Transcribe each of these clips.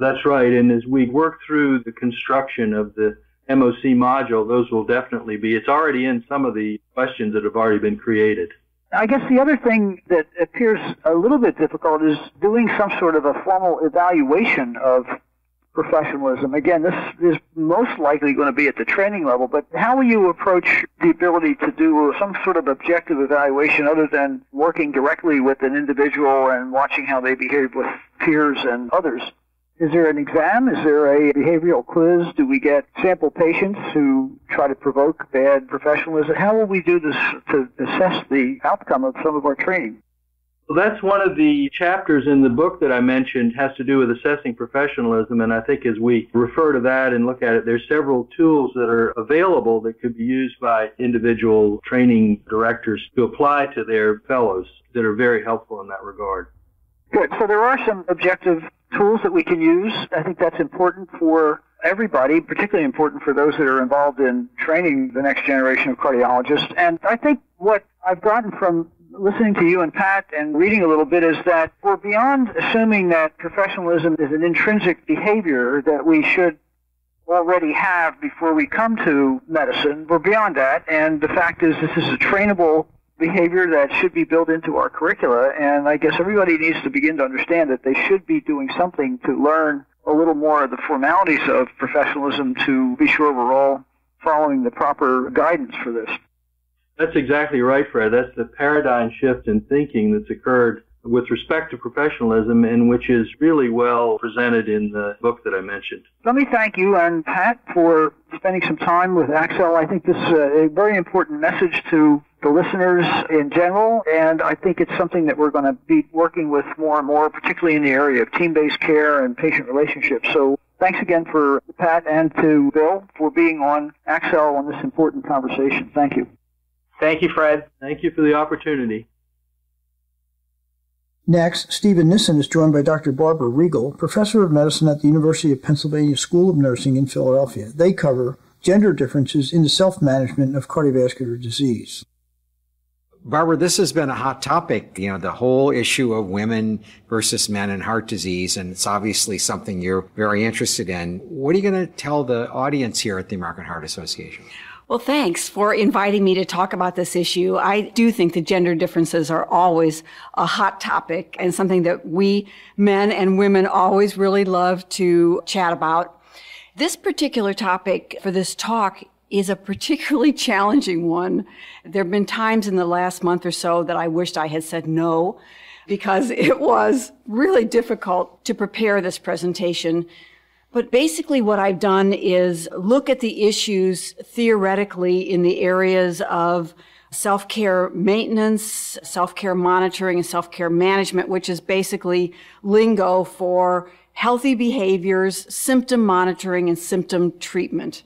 That's right. And as we work through the construction of the MOC module, those will definitely be. It's already in some of the questions that have already been created. I guess the other thing that appears a little bit difficult is doing some sort of a formal evaluation of professionalism. Again, this is most likely going to be at the training level, but how will you approach the ability to do some sort of objective evaluation other than working directly with an individual and watching how they behave with peers and others? Is there an exam? Is there a behavioral quiz? Do we get sample patients who try to provoke bad professionalism? How will we do this to assess the outcome of some of our training? Well, that's one of the chapters in the book that I mentioned has to do with assessing professionalism, and I think as we refer to that and look at it, there's several tools that are available that could be used by individual training directors to apply to their fellows that are very helpful in that regard. Good. So there are some objective tools that we can use. I think that's important for everybody, particularly important for those that are involved in training the next generation of cardiologists. And I think what I've gotten from listening to you and Pat and reading a little bit is that we're beyond assuming that professionalism is an intrinsic behavior that we should already have before we come to medicine. We're beyond that, and the fact is this is a trainable behavior that should be built into our curricula, and I guess everybody needs to begin to understand that they should be doing something to learn a little more of the formalities of professionalism to be sure we're all following the proper guidance for this. That's exactly right, Fred. That's the paradigm shift in thinking that's occurred with respect to professionalism and which is really well presented in the book that I mentioned. Let me thank you and Pat for spending some time with ACCEL. I think this is a very important message to the listeners in general, and I think it's something that we're going to be working with more and more, particularly in the area of team-based care and patient relationships. So thanks again for Pat and to Bill for being on ACCEL on this important conversation. Thank you. Thank you, Fred. Thank you for the opportunity. Next, Stephen Nissen is joined by Dr. Barbara Riegel, professor of medicine at the University of Pennsylvania School of Nursing in Philadelphia. They cover gender differences in the self-management of cardiovascular disease. Barbara, this has been a hot topic, the whole issue of women versus men and heart disease, and it's obviously something you're very interested in. What are you going to tell the audience here at the American Heart Association? Well, thanks for inviting me to talk about this issue. I do think that gender differences are always a hot topic and something that we men and women always really love to chat about. This particular topic for this talk is a particularly challenging one. There have been times in the last month or so that I wished I had said no, because it was really difficult to prepare this presentation. But basically what I've done is look at the issues theoretically in the areas of self-care maintenance, self-care monitoring, and self-care management, which is basically lingo for healthy behaviors, symptom monitoring, and symptom treatment,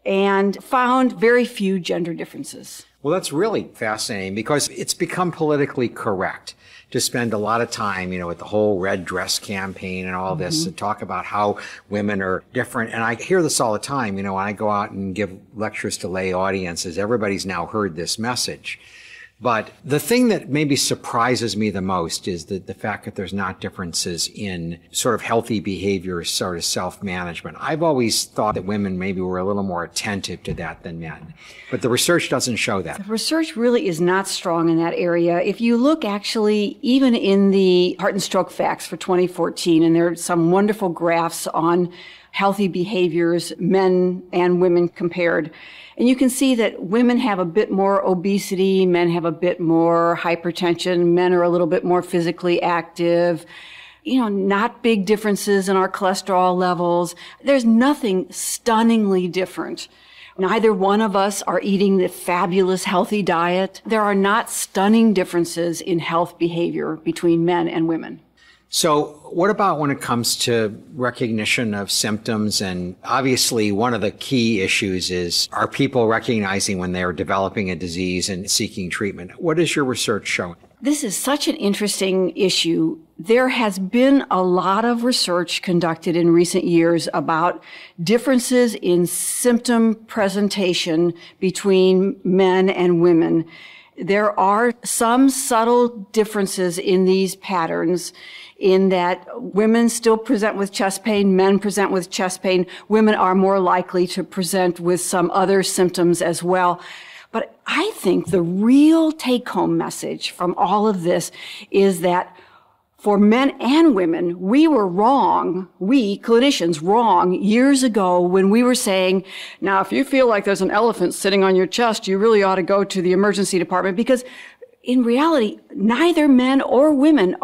and found very few gender differences. Well, that's really fascinating because it's become politically correct to spend a lot of time, with the whole red dress campaign and all this to talk about how women are different. And I hear this all the time, when I go out and give lectures to lay audiences, everybody's now heard this message. But the thing that maybe surprises me the most is the fact that there's not differences in sort of healthy behavior, sort of self-management. I've always thought that women maybe were a little more attentive to that than men. But the research doesn't show that. The research really is not strong in that area. If you look actually even in the Heart and Stroke Facts for 2014, and there are some wonderful graphs on healthy behaviors, men and women compared. And you can see that women have a bit more obesity, men have a bit more hypertension, men are a little bit more physically active, not big differences in our cholesterol levels. There's nothing stunningly different. Neither one of us are eating the fabulous healthy diet. There are not stunning differences in health behavior between men and women. So what about when it comes to recognition of symptoms? And obviously one of the key issues is, are people recognizing when they're developing a disease and seeking treatment? What is your research showing? This is such an interesting issue. There has been a lot of research conducted in recent years about differences in symptom presentation between men and women. There are some subtle differences in these patterns. in that women still present with chest pain, men present with chest pain. Women are more likely to present with some other symptoms as well. But I think the real take-home message from all of this is that for men and women, we were wrong, we clinicians wrong years ago when we were saying, now if you feel like there's an elephant sitting on your chest, you really ought to go to the emergency department, because in reality, neither men or women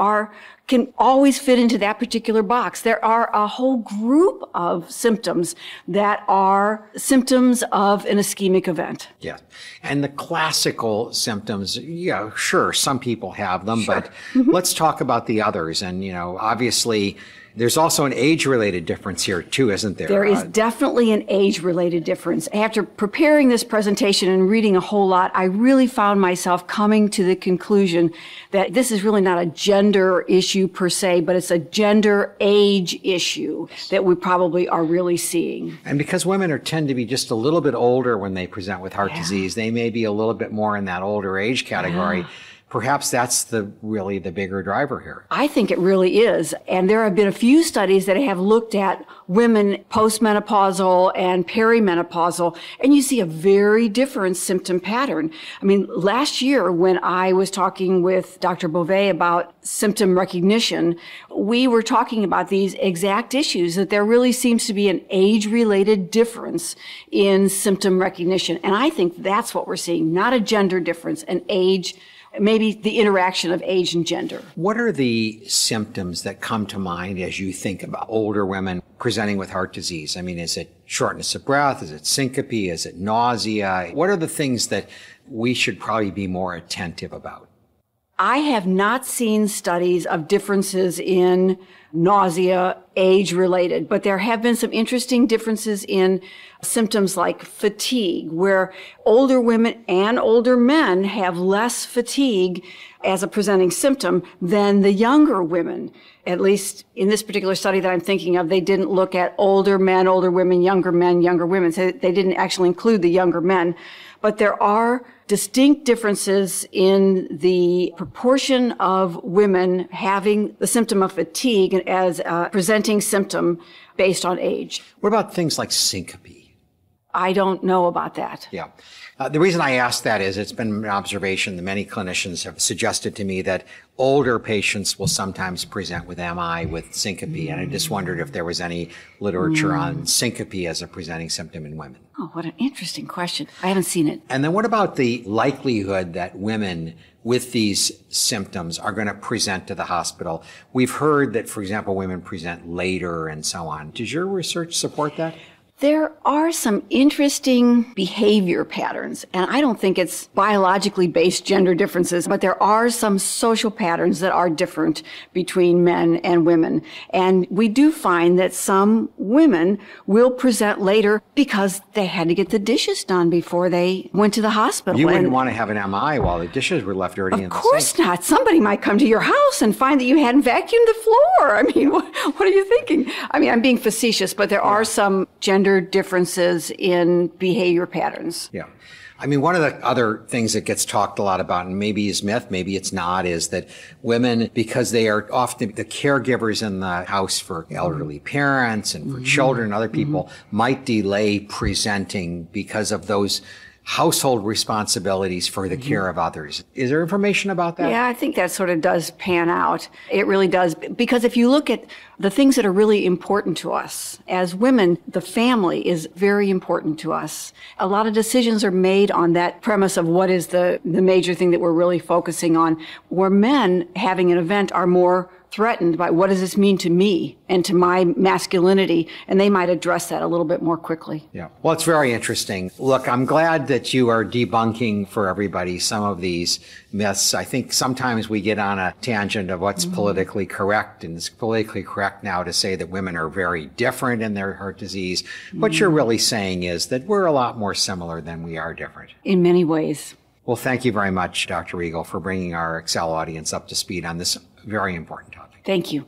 can always fit into that particular box. There are a whole group of symptoms that are symptoms of an ischemic event. Yeah. And the classical symptoms, yeah, sure, some people have them, Sure. but let's talk about the others. And, obviously, there's also an age-related difference here, too, isn't there? There is definitely an age-related difference. After preparing this presentation and reading a whole lot, I really found myself coming to the conclusion that this is really not a gender issue per se, but it's a gender-age issue that we probably are really seeing. And because women tend to be just a little bit older when they present with heart disease, they may be a little bit more in that older age category. Yeah. Perhaps that's really the bigger driver here. I think it really is. And there have been a few studies that have looked at women postmenopausal and perimenopausal, and you see a very different symptom pattern. I mean, last year when I was talking with Dr. Beauvais about symptom recognition, we were talking about these exact issues, that there really seems to be an age-related difference in symptom recognition. And I think that's what we're seeing, not a gender difference, an age, maybe the interaction of age and gender. What are the symptoms that come to mind as you think about older women presenting with heart disease? I mean, is it shortness of breath? Is it syncope? Is it nausea? What are the things that we should probably be more attentive about? I have not seen studies of differences in nausea, age-related, but there have been some interesting differences in symptoms like fatigue, where older women and older men have less fatigue as a presenting symptom than the younger women. At least in this particular study that I'm thinking of, they didn't look at older men, older women, younger men, younger women. So they didn't actually include the younger men. But there are distinct differences in the proportion of women having the symptom of fatigue as a presenting symptom based on age. What about things like syncope? I don't know about that. Yeah. The reason I ask that is it's been an observation that many clinicians have suggested to me that older patients will sometimes present with MI with syncope, and I just wondered if there was any literature on syncope as a presenting symptom in women. Oh, what an interesting question. I haven't seen it. And then what about the likelihood that women with these symptoms are going to present to the hospital? We've heard that, for example, women present later and so on. Does your research support that? There are some interesting behavior patterns, and I don't think it's biologically based gender differences, but there are some social patterns that are different between men and women. And we do find that some women will present later because they had to get the dishes done before they went to the hospital. You wouldn't want to have an MI while the dishes were left dirty in the sink. Of course not. Somebody might come to your house and find that you hadn't vacuumed the floor. I mean, what are you thinking? I mean, I'm being facetious, but there are some gender differences in behavior patterns. Yeah. I mean, one of the other things that gets talked a lot about, and maybe is myth, maybe it's not, is that women, because they are often the caregivers in the house for elderly parents and for children and other people, might delay presenting because of those household responsibilities for the care of others. Is there information about that? Yeah, I think that sort of does pan out. It really does. Because if you look at the things that are really important to us, as women, the family is very important to us. A lot of decisions are made on that premise of what is the major thing that we're really focusing on, where men having an event are more threatened by what does this mean to me and to my masculinity, and they might address that a little bit more quickly. Yeah. Well, it's very interesting. Look, I'm glad that you are debunking for everybody some of these myths. I think sometimes we get on a tangent of what's politically correct, and it's politically correct now to say that women are very different in their heart disease. What you're really saying is that we're a lot more similar than we are different. In many ways. Well, thank you very much, Dr. Riegel, for bringing our ACCEL audience up to speed on this very important topic. Thank you.